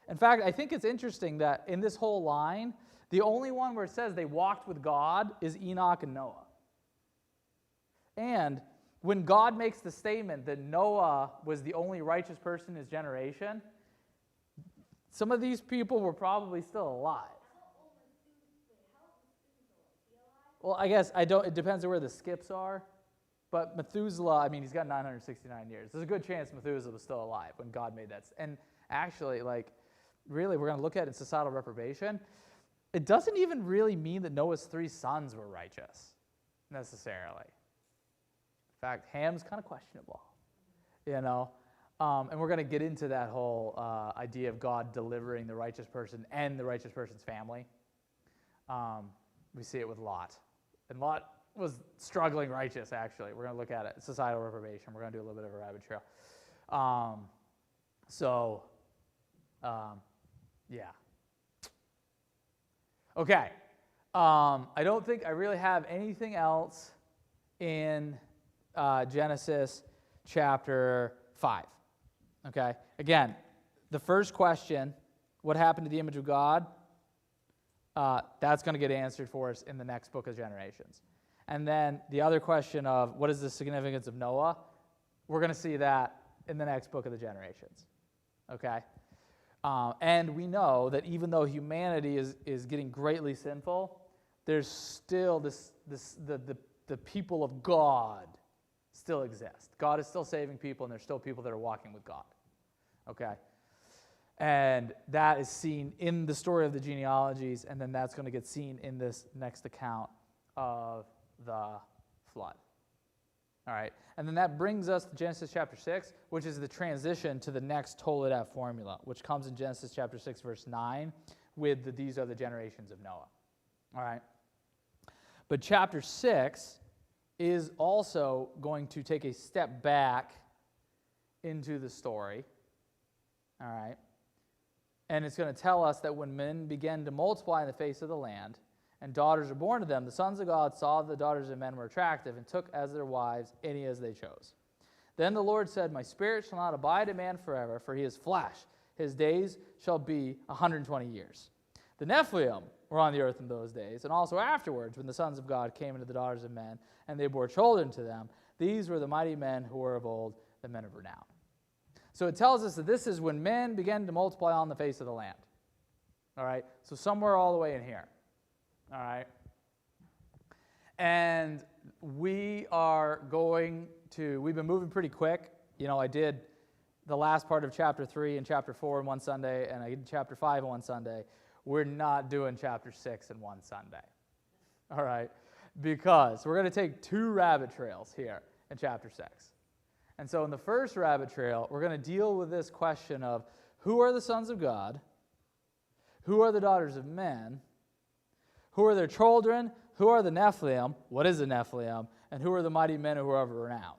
In fact, I think it's interesting that in this whole line, the only one where it says they walked with God is Enoch and Noah. And when God makes the statement that Noah was the only righteous person in his generation, some of these people were probably still alive. Well, I guess it depends on where the skips are. But Methuselah, he's got 969 years. There's a good chance Methuselah was still alive when God made that. And actually, really, we're going to look at it in societal reprobation. It doesn't even really mean that Noah's 3 sons were righteous, necessarily. In fact, Ham's kind of questionable, And we're going to get into that whole idea of God delivering the righteous person and the righteous person's family. We see it with Lot. And Lot was struggling righteous, actually. We're going to look at it. Societal reprobation. We're going to do a little bit of a rabbit trail. Yeah. Okay. I don't think I really have anything else in Genesis chapter 5. Okay? Again, the first question, what happened to the image of God? That's going to get answered for us in the next book of Generations. And then the other question of what is the significance of Noah? We're going to see that in the next book of the Generations. Okay? And we know that even though humanity is getting greatly sinful, there's still the people of God still exist. God is still saving people, and there's still people that are walking with God. Okay? And that is seen in the story of the genealogies, and then that's going to get seen in this next account of the flood. All right, and then that brings us to Genesis chapter 6, which is the transition to the next Toledot formula, which comes in Genesis chapter 6, verse 9, with these are the generations of Noah. All right, but chapter 6 is also going to take a step back into the story. All right, and it's going to tell us that when men began to multiply in the face of the land, and daughters were born to them, the sons of God saw the daughters of men were attractive, and took as their wives any as they chose. Then the Lord said, My spirit shall not abide in man forever, for he is flesh. His days shall be 120 years. The Nephilim were on the earth in those days, and also afterwards, when the sons of God came into the daughters of men, and they bore children to them. These were the mighty men who were of old, the men of renown. So it tells us that this is when men began to multiply on the face of the land. All right? So somewhere all the way in here. All right? And we've been moving pretty quick. I did the last part of chapter 3 and chapter 4 in one Sunday, and I did chapter 5 in one Sunday. We're not doing chapter 6 in one Sunday. All right? Because we're going to take 2 rabbit trails here in chapter 6. And so in the first rabbit trail, we're going to deal with this question of who are the sons of God? Who are the daughters of men? Who are their children? Who are the Nephilim? What is a Nephilim? And who are the mighty men who are of renown?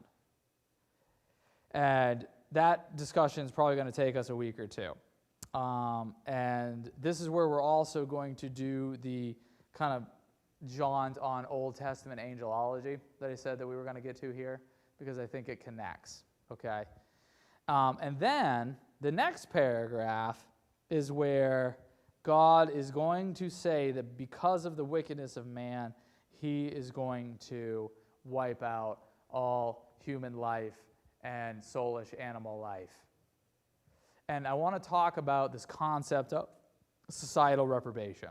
And that discussion is probably going to take us a week or 2. And this is where we're also going to do the kind of jaunt on Old Testament angelology that I said that we were going to get to here, because I think it connects. okay? And then the next paragraph is where God is going to say that because of the wickedness of man, he is going to wipe out all human life and soulish animal life. And I want to talk about this concept of societal reprobation,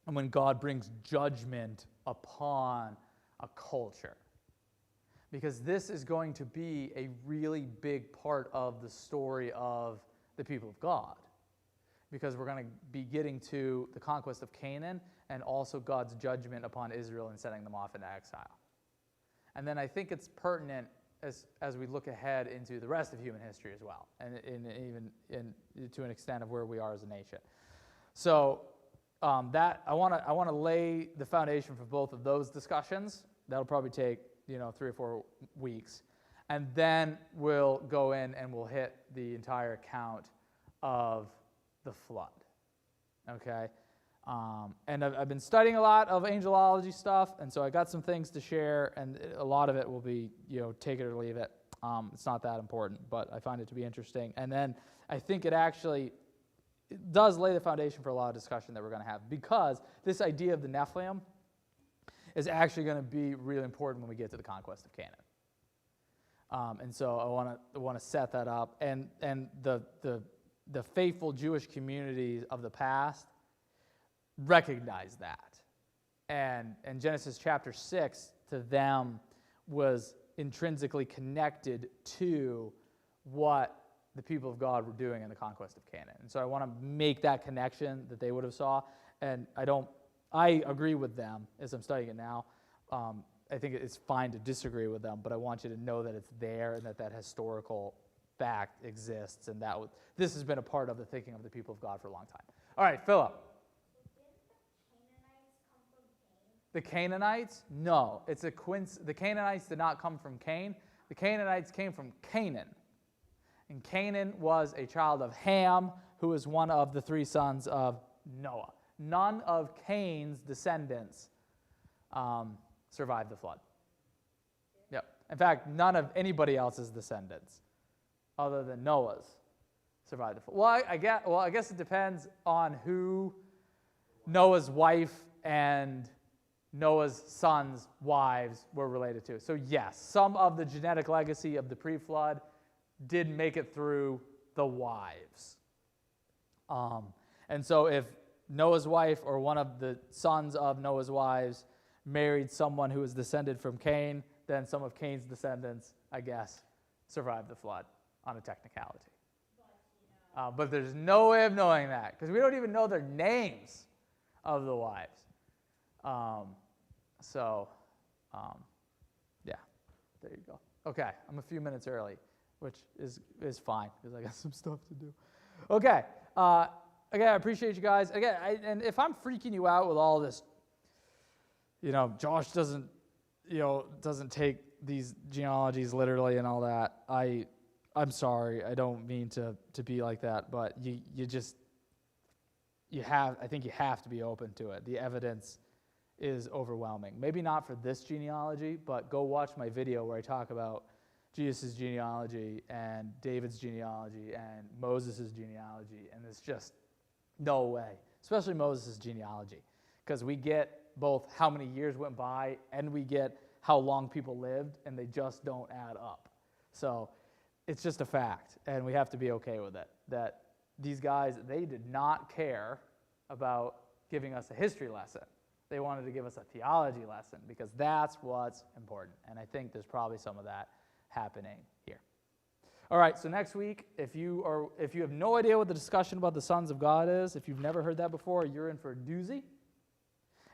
and when God brings judgment upon a culture. Because this is going to be a really big part of the story of the people of God. Because we're going to be getting to the conquest of Canaan and also God's judgment upon Israel and sending them off into exile. And then I think it's pertinent as we look ahead into the rest of human history as well, and even to an extent of where we are as a nation. So that I want to lay the foundation for both of those discussions. That'll probably take 3 or 4 weeks, and then we'll go in and we'll hit the entire account of the flood. Okay, and I've been studying a lot of angelology stuff, and so I got some things to share, and a lot of it will be take it or leave it. It's not that important, but I find it to be interesting, and then I think it does lay the foundation for a lot of discussion that we're going to have, because this idea of the Nephilim is actually going to be really important when we get to the conquest of Canaan. And so I want to set that up, and the faithful Jewish communities of the past recognize that. And Genesis chapter 6 to them was intrinsically connected to what the people of God were doing in the conquest of Canaan. And so I want to make that connection that they would have saw. And I agree with them as I'm studying it now. I think it's fine to disagree with them, but I want you to know that it's there and that historical fact exists, and this has been a part of the thinking of the people of God for a long time. All right, Philip. The Canaanites? No, it's a coincidence. The Canaanites did not come from Cain. The Canaanites came from Canaan. And Canaan was a child of Ham, who was one of the 3 sons of Noah. None of Cain's descendants survived the flood. Yep. In fact, none of anybody else's descendants, other than Noah's, survived the flood. Well, I guess it depends on who Noah's wife and Noah's sons' wives were related to. So yes, some of the genetic legacy of the pre-flood did make it through the wives. And so if Noah's wife or one of the sons of Noah's wives married someone who was descended from Cain, then some of Cain's descendants, I guess, survived the flood on a technicality. But there's no way of knowing that, because we don't even know their names of the wives. Yeah, there you go. Okay, I'm a few minutes early, which is fine, because I got some stuff to do. Okay, again, I appreciate you guys. Again, and if I'm freaking you out with all this, Josh doesn't take these genealogies literally and all that, I'm sorry. I don't mean to be like that, but I think you have to be open to it. The evidence is overwhelming. Maybe not for this genealogy, but go watch my video where I talk about Jesus' genealogy and David's genealogy and Moses' genealogy, and it's just no way, especially Moses' genealogy, because we get both how many years went by and we get how long people lived, and they just don't add up. So it's just a fact, and we have to be okay with it, that these guys, they did not care about giving us a history lesson. They wanted to give us a theology lesson, because that's what's important, and I think there's probably some of that happening here. All right, so next week, if you have no idea what the discussion about the sons of God is, if you've never heard that before, you're in for a doozy.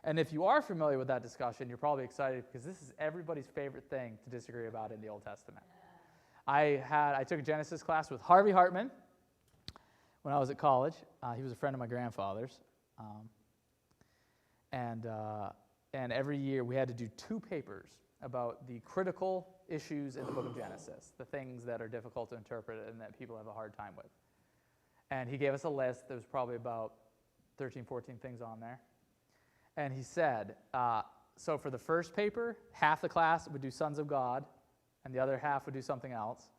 And if you are familiar with that discussion, you're probably excited, because this is everybody's favorite thing to disagree about in the Old Testament. I took a Genesis class with Harvey Hartman when I was at college. He was a friend of my grandfather's. And every year we had to do 2 papers about the critical issues in the book of Genesis, the things that are difficult to interpret and that people have a hard time with. And he gave us a list. There was probably about 13, 14 things on there. And he said, so for the first paper, half the class would do Sons of God, and the other half would do something else.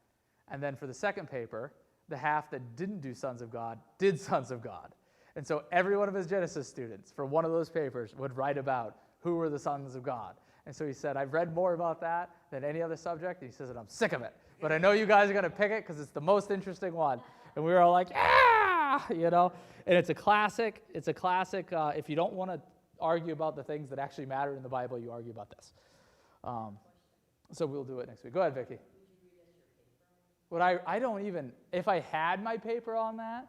And then for the second paper, the half that didn't do sons of God did sons of God. And so every one of his Genesis students for one of those papers would write about who were the sons of God. And so he said, I've read more about that than any other subject. And he says, and I'm sick of it. But I know you guys are going to pick it because it's the most interesting one. And we were all like, yeah, you know. And it's a classic. It's a classic. If you don't want to argue about the things that actually matter in the Bible, you argue about this. So we'll do it next week. Go ahead, Vicki. What I don't even, if I had my paper on that,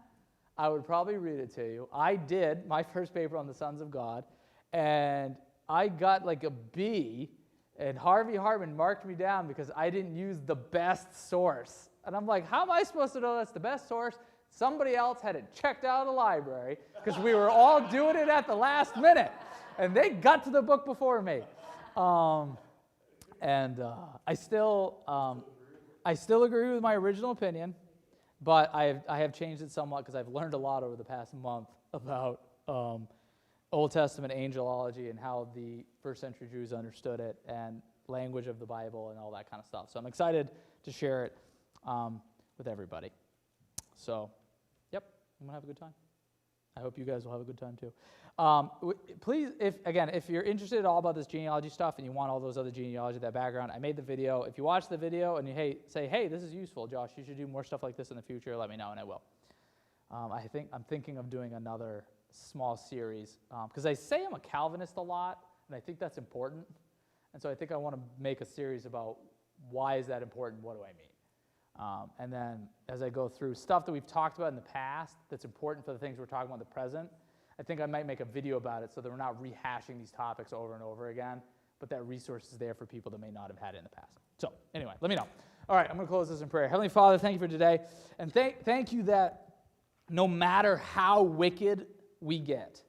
I would probably read it to you. I did my first paper on the sons of God, and I got like a B, and Harvey Hartman marked me down because I didn't use the best source. And I'm like, how am I supposed to know that's the best source? Somebody else had it checked out of the library because we were all doing it at the last minute, and they got to the book before me. I still agree with my original opinion, but I have changed it somewhat because I've learned a lot over the past month about Old Testament angelology and how the first century Jews understood it and language of the Bible and all that kind of stuff. So I'm excited to share it with everybody. So, yep, I'm going to have a good time. I hope you guys will have a good time too. Please, if you're interested at all about this genealogy stuff and you want all those other genealogy, that background, I made the video. If you watch the video and you say, hey, this is useful, Josh, you should do more stuff like this in the future, let me know and I will. I'm thinking of doing another small series because I say I'm a Calvinist a lot, and I think that's important. And so I think I want to make a series about why is that important, what do I mean? And then as I go through stuff that we've talked about in the past that's important for the things we're talking about in the present, I think I might make a video about it so that we're not rehashing these topics over and over again, but that resource is there for people that may not have had it in the past. So anyway, let me know. All right, I'm going to close this in prayer. Heavenly Father, thank you for today. And thank you that no matter how wicked we get,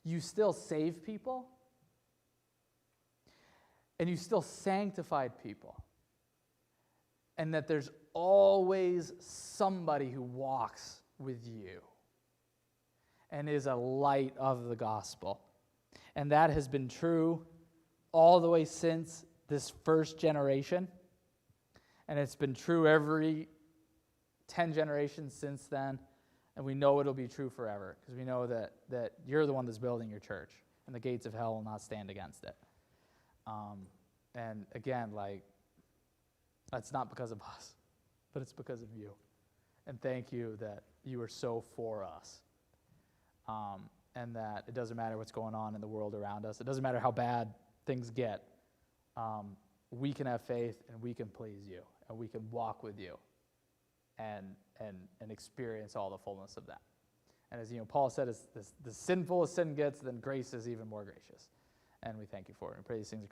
you still save people and you still sanctified people. And that there's always somebody who walks with you and is a light of the gospel. And that has been true all the way since this first generation. And it's been true every 10 generations since then. And we know it'll be true forever because we know that you're the one that's building your church and the gates of hell will not stand against it. And again, that's not because of us, but it's because of you. And thank you that you are so for us. And that it doesn't matter what's going on in the world around us. It doesn't matter how bad things get. We can have faith and we can please you and we can walk with you and experience all the fullness of that. And as Paul said, as the sinful as sin gets, then grace is even more gracious. And we thank you for it. We pray these things